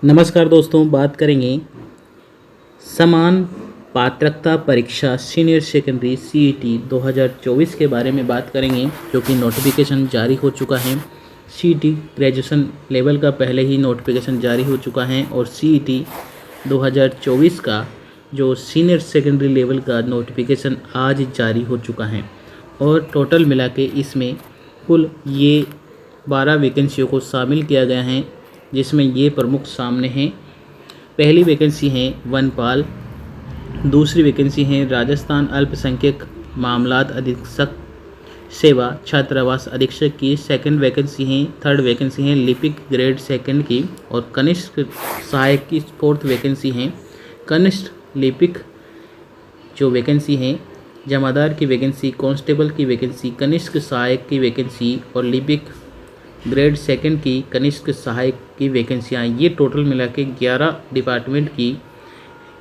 नमस्कार दोस्तों, बात करेंगे समान पात्रता परीक्षा सीनियर सेकेंडरी सीईटी 2024 के बारे में बात करेंगे, जो कि नोटिफिकेशन जारी हो चुका है। सीईटी ग्रेजुएशन लेवल का पहले ही नोटिफिकेशन जारी हो चुका है और सीईटी 2024 का जो सीनियर सेकेंडरी लेवल का नोटिफिकेशन आज जारी हो चुका है। और टोटल मिला के इसमें कुल ये 12 वैकेंसियों को शामिल किया गया है, जिसमें ये प्रमुख सामने हैं। पहली वैकेंसी है वनपाल, दूसरी वैकेंसी है राजस्थान अल्पसंख्यक मामलात अधीक्षक सेवा छात्रावास अधीक्षक की। सेकंड वैकेंसी है, थर्ड वैकेंसी है लिपिक ग्रेड सेकंड की। और कनिष्ठ सहायक की फोर्थ वैकेंसी है। कनिष्ठ लिपिक जो वैकेंसी है, जमादार की वैकेंसी, कांस्टेबल की वैकेंसी, कनिष्ठ सहायक की वैकेंसी और लिपिक ग्रेड सेकंड की कनिष्ठ सहायक की वैकेंसियाँ, ये टोटल मिला के 11 डिपार्टमेंट की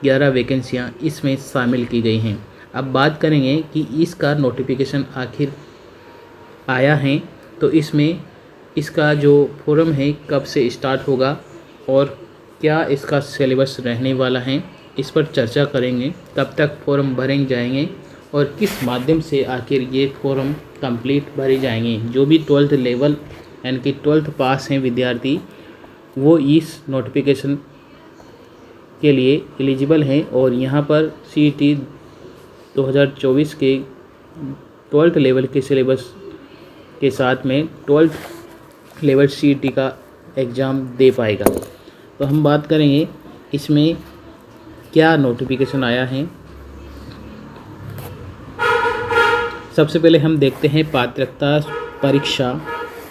11 वैकेंसियाँ इसमें शामिल की गई हैं। अब बात करेंगे कि इसका नोटिफिकेशन आखिर आया है तो इसमें इसका जो फॉर्म है कब से स्टार्ट होगा और क्या इसका सिलेबस रहने वाला है, इस पर चर्चा करेंगे। कब तक फॉर्म भरे जाएंगे और किस माध्यम से आखिर ये फॉर्म कंप्लीट भरे जाएंगे। जो भी 12th लेवल यानी कि 12th पास हैं विद्यार्थी, वो इस नोटिफिकेशन के लिए एलिजिबल हैं। और यहाँ पर सीईटी 2024 के 12th लेवल के सिलेबस के साथ में 12th लेवल सीईटी का एग्ज़ाम दे पाएगा। तो हम बात करेंगे इसमें क्या नोटिफिकेशन आया है। सबसे पहले हम देखते हैं पात्रता परीक्षा,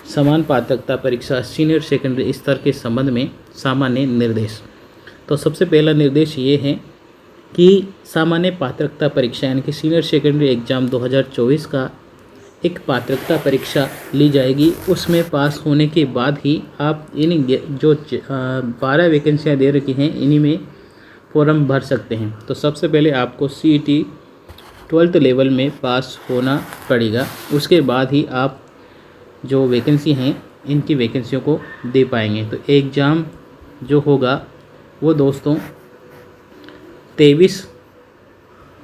समान पात्रता परीक्षा सीनियर सेकेंडरी स्तर के संबंध में सामान्य निर्देश। तो सबसे पहला निर्देश ये है कि सामान्य पात्रता परीक्षा यानी कि सीनियर सेकेंडरी एग्ज़ाम 2024 का एक पात्रता परीक्षा ली जाएगी। उसमें पास होने के बाद ही आप इन जो 12 वैकेंसियाँ दे रखी हैं इन्हीं में फॉर्म भर सकते हैं। तो सबसे पहले आपको सीईटी 12th लेवल में पास होना पड़ेगा, उसके बाद ही आप जो वैकेंसी हैं इनकी वैकेंसियों को दे पाएंगे। तो एग्ज़ाम जो होगा वो दोस्तों 23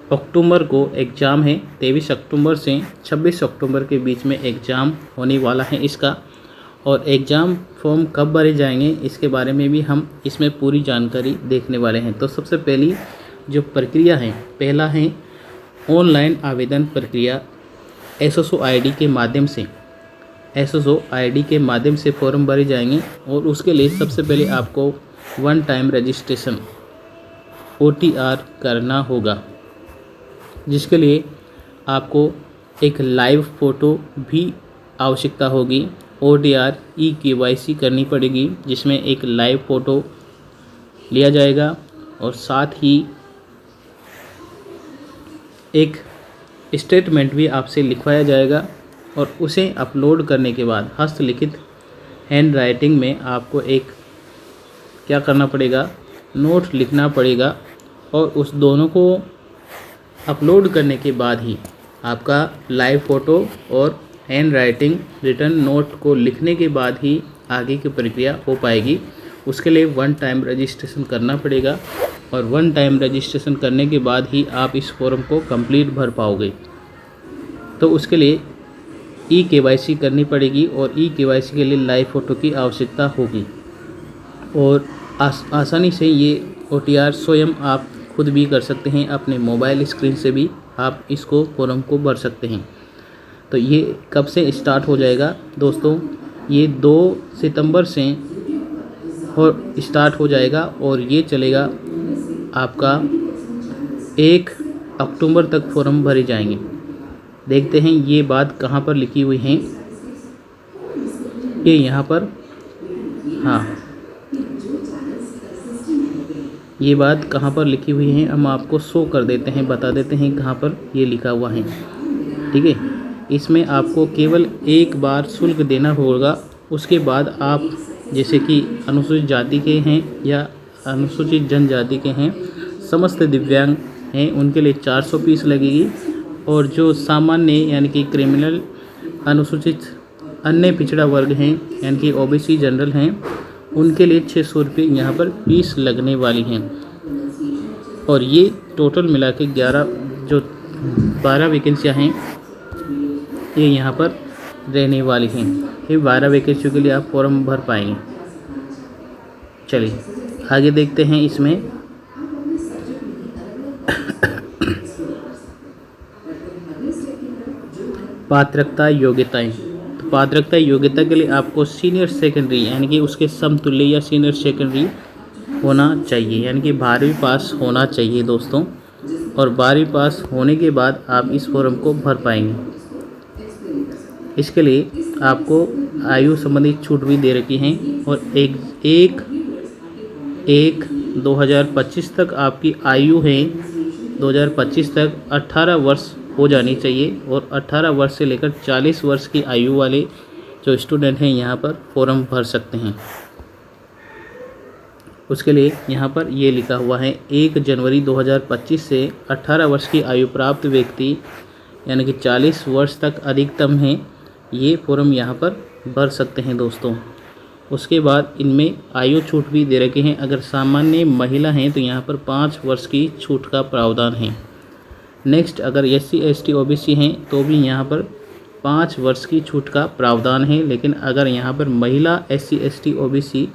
अक्टूबर को एग्ज़ाम है। 23 अक्टूबर से 26 अक्टूबर के बीच में एग्ज़ाम होने वाला है इसका। और एग्ज़ाम फॉर्म कब भरे जाएंगे इसके बारे में भी हम इसमें पूरी जानकारी देखने वाले हैं। तो सबसे पहली जो प्रक्रिया है, पहला है ऑनलाइन आवेदन प्रक्रिया। एसएसओ आईडी के माध्यम से फॉर्म भरे जाएंगे। और उसके लिए सबसे पहले आपको वन टाइम रजिस्ट्रेशन OTR करना होगा, जिसके लिए आपको एक लाइव फ़ोटो भी आवश्यकता होगी। OTR eKYC करनी पड़ेगी, जिसमें एक लाइव फ़ोटो लिया जाएगा और साथ ही एक स्टेटमेंट भी आपसे लिखवाया जाएगा। और उसे अपलोड करने के बाद हस्तलिखित हैंड राइटिंग में आपको एक क्या करना पड़ेगा, नोट लिखना पड़ेगा। और उस दोनों को अपलोड करने के बाद ही आपका लाइव फ़ोटो और हैंड राइटिंग रिटर्न नोट को लिखने के बाद ही आगे की प्रक्रिया हो पाएगी। उसके लिए वन टाइम रजिस्ट्रेशन करना पड़ेगा और वन टाइम रजिस्ट्रेशन करने के बाद ही आप इस फॉर्म को कंप्लीट भर पाओगे। तो उसके लिए eKYC करनी पड़ेगी और eKYC के लिए लाइव फ़ोटो की आवश्यकता होगी। और आसानी से ये OTR स्वयं आप खुद भी कर सकते हैं, अपने मोबाइल स्क्रीन से भी आप इसको फॉर्म को भर सकते हैं। तो ये कब से स्टार्ट हो जाएगा दोस्तों, ये 2 सितंबर से स्टार्ट हो जाएगा और ये चलेगा आपका 1 अक्टूबर तक फॉर्म भरे जाएंगे। देखते हैं ये बात कहाँ पर लिखी हुई है। ये यहाँ पर, हाँ, ये बात कहाँ पर लिखी हुई है हम आपको शो कर देते हैं, बता देते हैं कहाँ पर ये लिखा हुआ है। ठीक है, इसमें आपको केवल एक बार शुल्क देना होगा। उसके बाद आप जैसे कि अनुसूचित जाति के हैं या अनुसूचित जनजाति के हैं, समस्त दिव्यांग हैं, उनके लिए 400 फीस लगेगी। और जो सामान्य यानी कि क्रिमिनल, अनुसूचित अन्य पिछड़ा वर्ग हैं यानी कि OBC जनरल हैं, उनके लिए 600 रुपये यहाँ पर फीस लगने वाली हैं। और ये टोटल मिला के 12 वैकेंसियाँ हैं, ये यहाँ पर रहने वाली हैं। ये 12 वैकेंसियों के लिए आप फॉर्म भर पाएंगे। चलिए आगे देखते हैं इसमें। पात्रता योग्यताएं। तो पात्रता योग्यता के लिए आपको सीनियर सेकेंडरी यानी कि उसके समतुल्य या सीनियर सेकेंडरी होना चाहिए, यानी कि 12वीं पास होना चाहिए दोस्तों। और 12वीं पास होने के बाद आप इस फॉर्म को भर पाएंगे। इसके लिए आपको आयु संबंधी छूट भी दे रखी हैं। और एक 2025 तक आपकी आयु है, 2025 तक 18 वर्ष हो जानी चाहिए। और 18 वर्ष से लेकर 40 वर्ष की आयु वाले जो स्टूडेंट हैं यहाँ पर फॉर्म भर सकते हैं। उसके लिए यहाँ पर ये लिखा हुआ है 1 जनवरी 2025 से 18 वर्ष की आयु प्राप्त व्यक्ति यानी कि 40 वर्ष तक अधिकतम है, ये फॉर्म यहाँ पर भर सकते हैं दोस्तों। उसके बाद इनमें आयु छूट भी दे रखे हैं। अगर सामान्य महिला हैं तो यहाँ पर 5 वर्ष की छूट का प्रावधान है। नेक्स्ट, अगर SC ST OBC हैं तो भी यहाँ पर 5 वर्ष की छूट का प्रावधान है। लेकिन अगर यहाँ पर महिला SC ST OBC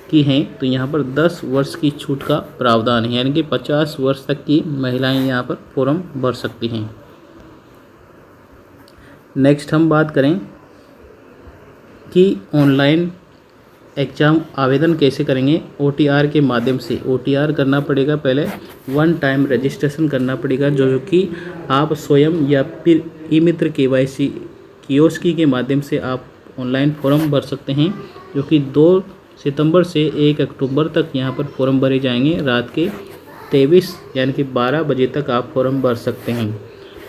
की हैं तो यहाँ पर 10 वर्ष की छूट का प्रावधान है, यानी कि 50 वर्ष तक की महिलाएं यहाँ पर फॉर्म भर सकती हैं। नेक्स्ट हम बात करें कि ऑनलाइन एग्ज़ाम आवेदन कैसे करेंगे। OTR के माध्यम से OTR करना पड़ेगा। पहले 1 टाइम रजिस्ट्रेशन करना पड़ेगा, जो कि आप स्वयं या फिर ई-मित्र KYC कियोस्की के माध्यम से आप ऑनलाइन फॉर्म भर सकते हैं, जो कि 2 सितंबर से 1 अक्टूबर तक यहाँ पर फॉर्म भरे जाएंगे। रात के 23 यानी कि 12 बजे तक आप फॉर्म भर सकते हैं।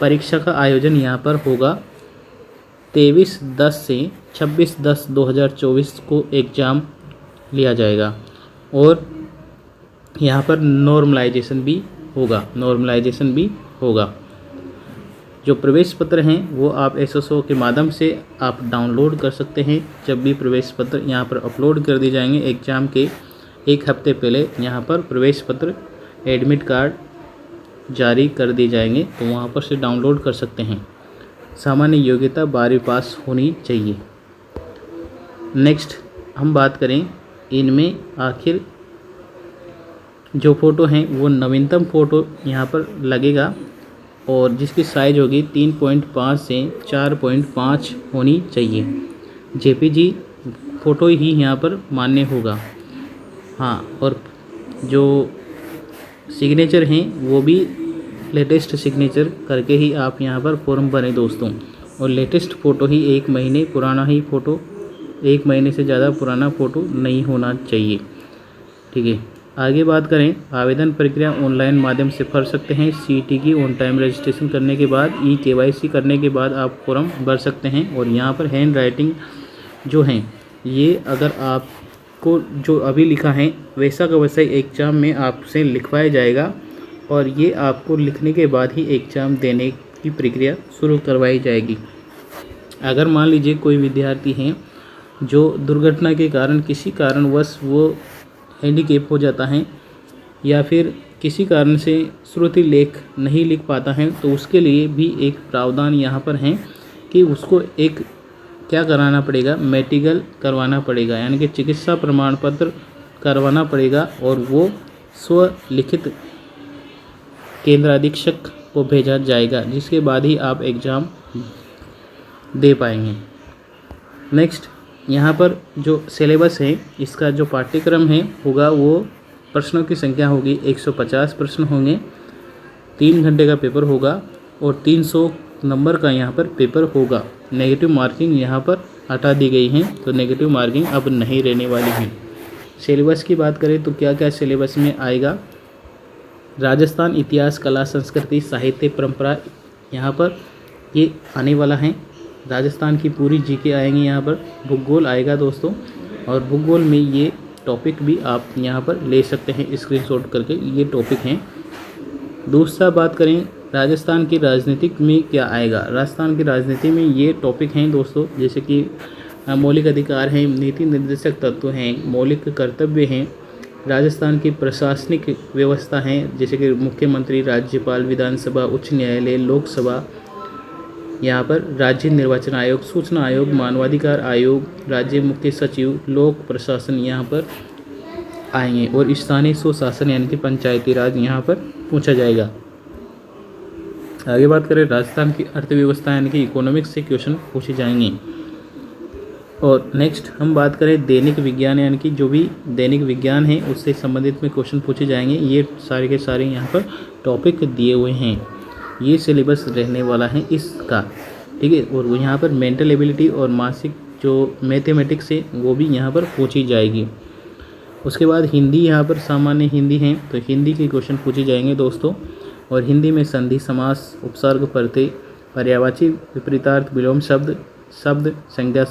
परीक्षा का आयोजन यहाँ पर होगा 23/10 से 26/10/2024 को एग्ज़ाम लिया जाएगा। और यहाँ पर नॉर्मलाइजेशन भी होगा। जो प्रवेश पत्र हैं वो आप SSO के माध्यम से आप डाउनलोड कर सकते हैं। जब भी प्रवेश पत्र यहाँ पर अपलोड कर दिए जाएंगे एग्ज़ाम के 1 हफ्ते पहले यहाँ पर प्रवेश पत्र एडमिट कार्ड जारी कर दिए जाएंगे, तो वहाँ पर से डाउनलोड कर सकते हैं। सामान्य योग्यता 12वीं पास होनी चाहिए। नेक्स्ट हम बात करें, इनमें आखिर जो फ़ोटो हैं वो नवीनतम फ़ोटो यहाँ पर लगेगा और जिसकी साइज़ होगी 3.5 से 4.5 होनी चाहिए। JPG फ़ोटो ही यहाँ पर मान्य होगा। हाँ, और जो सिग्नेचर हैं वो भी लेटेस्ट सिग्नेचर करके ही आप यहाँ पर फॉर्म भरें दोस्तों। और लेटेस्ट फ़ोटो ही 1 महीने पुराना ही फ़ोटो, 1 महीने से ज़्यादा पुराना फ़ोटो नहीं होना चाहिए। ठीक है, आगे बात करें, आवेदन प्रक्रिया ऑनलाइन माध्यम से भर सकते हैं। CET की ऑन टाइम रजिस्ट्रेशन करने के बाद KYC करने के बाद आप फॉर्म भर सकते हैं। और यहाँ पर हैंड राइटिंग जो हैं ये अगर आपको जो अभी लिखा है वैसा का वैसा ही एग्ज़ाम में आपसे लिखवाया जाएगा और ये आपको लिखने के बाद ही एग्ज़ाम देने की प्रक्रिया शुरू करवाई जाएगी। अगर मान लीजिए कोई विद्यार्थी हैं जो दुर्घटना के कारण किसी कारणवश वो हैंडीकैप हो जाता है या फिर किसी कारण से श्रुति लेख नहीं लिख पाता है, तो उसके लिए भी एक प्रावधान यहाँ पर है कि उसको एक क्या कराना पड़ेगा, मेडिकल करवाना पड़ेगा, यानी कि चिकित्सा प्रमाण पत्र करवाना पड़ेगा और वो स्वलिखित केंद्राधीक्षक को भेजा जाएगा, जिसके बाद ही आप एग्ज़ाम दे पाएंगे। नेक्स्ट, यहाँ पर जो सिलेबस है इसका जो पाठ्यक्रम है होगा वो प्रश्नों की संख्या होगी 150 प्रश्न होंगे, 3 घंटे का पेपर होगा और 300 नंबर का यहाँ पर पेपर होगा। नेगेटिव मार्किंग यहाँ पर हटा दी गई है, तो नेगेटिव मार्किंग अब नहीं रहने वाली है। सिलेबस की बात करें तो क्या क्या सिलेबस में आएगा। राजस्थान इतिहास, कला, संस्कृति, साहित्य, परंपरा यहाँ पर ये आने वाला है। राजस्थान की पूरी GK आएंगी यहाँ पर। भूगोल आएगा दोस्तों, और भूगोल में ये टॉपिक भी आप यहाँ पर ले सकते हैं स्क्रीनशॉट करके, ये टॉपिक हैं। दूसरा बात करें राजस्थान की राजनीति में क्या आएगा। राजस्थान की राजनीति में ये टॉपिक हैं दोस्तों, जैसे कि मौलिक अधिकार हैं, नीति निर्देशक तत्व हैं, मौलिक कर्तव्य हैं, राजस्थान की प्रशासनिक व्यवस्था हैं जैसे कि मुख्यमंत्री, राज्यपाल, विधानसभा, उच्च न्यायालय, लोकसभा, यहाँ पर राज्य निर्वाचन आयोग, सूचना आयोग, मानवाधिकार आयोग, राज्य मुख्य सचिव, लोक प्रशासन यहाँ पर आएंगे और स्थानीय स्वशासन यानी कि पंचायती राज यहाँ पर पूछा जाएगा। आगे बात करें राजस्थान की अर्थव्यवस्था यानी कि इकोनॉमिक्स से क्वेश्चन पूछे जाएंगे। और नेक्स्ट हम बात करें दैनिक विज्ञान यानी कि जो भी दैनिक विज्ञान है उससे संबंधित में क्वेश्चन पूछे जाएंगे। ये सारे के सारे यहाँ पर टॉपिक दिए हुए हैं, ये सिलेबस रहने वाला है इसका, ठीक है। और वो यहाँ पर मेंटल एबिलिटी और मासिक जो मैथमेटिक्स है वो भी यहाँ पर पूछी जाएगी। उसके बाद हिंदी यहाँ पर सामान्य हिंदी है तो हिंदी के क्वेश्चन पूछे जाएंगे दोस्तों। और हिंदी में संधि, समास, उपसर्ग, प्रत्यय, पर्यायवाची, विपरीतार्थ, विलोम शब्द, संज्ञा,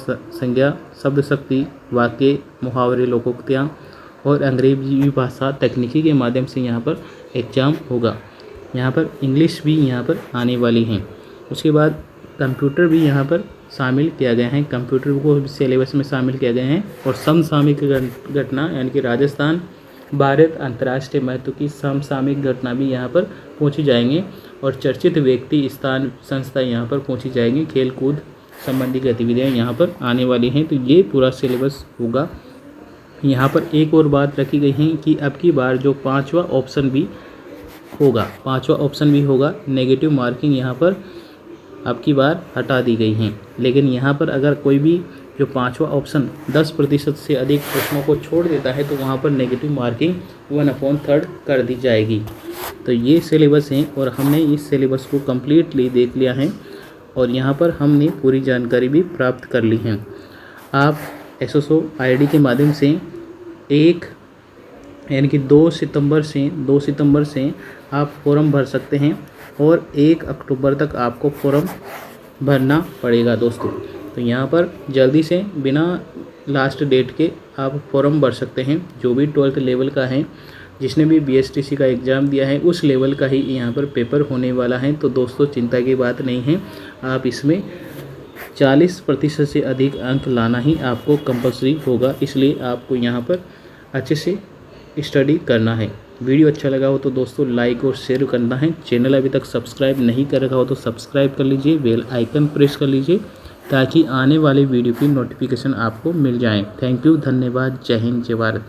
शब्द शक्ति, वाक्य, मुहावरे, लोकोक्तियाँ और अंग्रेजी भाषा तकनीकी के माध्यम से यहाँ पर एग्जाम होगा। यहाँ पर इंग्लिश भी यहाँ पर आने वाली हैं। उसके बाद कंप्यूटर भी यहाँ पर शामिल किया गया है, कंप्यूटर को सिलेबस में शामिल किया गया है। और समसामयिक घटना यानी कि राजस्थान, भारत, अंतर्राष्ट्रीय महत्व की समसामयिक घटना भी यहाँ पर पूछी जाएंगे। और चर्चित व्यक्ति, स्थान, संस्था यहाँ पर पूछी जाएंगी। खेल कूद संबंधी गतिविधियाँ यहाँ पर आने वाली हैं। तो ये पूरा सिलेबस होगा। यहाँ पर एक और बात रखी गई है कि अब की बार जो पाँचवा ऑप्शन भी होगा, नेगेटिव मार्किंग यहाँ पर अब की बार हटा दी गई हैं। लेकिन यहाँ पर अगर कोई भी जो पाँचवा ऑप्शन 10% से अधिक प्रश्नों को छोड़ देता है तो वहाँ पर नेगेटिव मार्किंग 1/3 कर दी जाएगी। तो ये सिलेबस हैं और हमने इस सिलेबस को कम्प्लीटली देख लिया है और यहाँ पर हमने पूरी जानकारी भी प्राप्त कर ली है। आप SSO ID के माध्यम से यानी कि 2 सितंबर से आप फॉर्म भर सकते हैं और 1 अक्टूबर तक आपको फॉर्म भरना पड़ेगा दोस्तों। तो यहाँ पर जल्दी से बिना लास्ट डेट के आप फॉर्म भर सकते हैं। जो भी 12th लेवल का है, जिसने भी BSTC का एग्ज़ाम दिया है उस लेवल का ही यहाँ पर पेपर होने वाला है। तो दोस्तों चिंता की बात नहीं है, आप इसमें 40% से अधिक अंक लाना ही आपको कंपल्सरी होगा। इसलिए आपको यहाँ पर अच्छे से स्टडी करना है। वीडियो अच्छा लगा हो तो दोस्तों लाइक और शेयर करना है। चैनल अभी तक सब्सक्राइब नहीं कर रखा हो तो सब्सक्राइब कर लीजिए, बेल आइकन प्रेस कर लीजिए ताकि आने वाले वीडियो की नोटिफिकेशन आपको मिल जाए। थैंक यू, धन्यवाद, जय हिंद, जय भारत।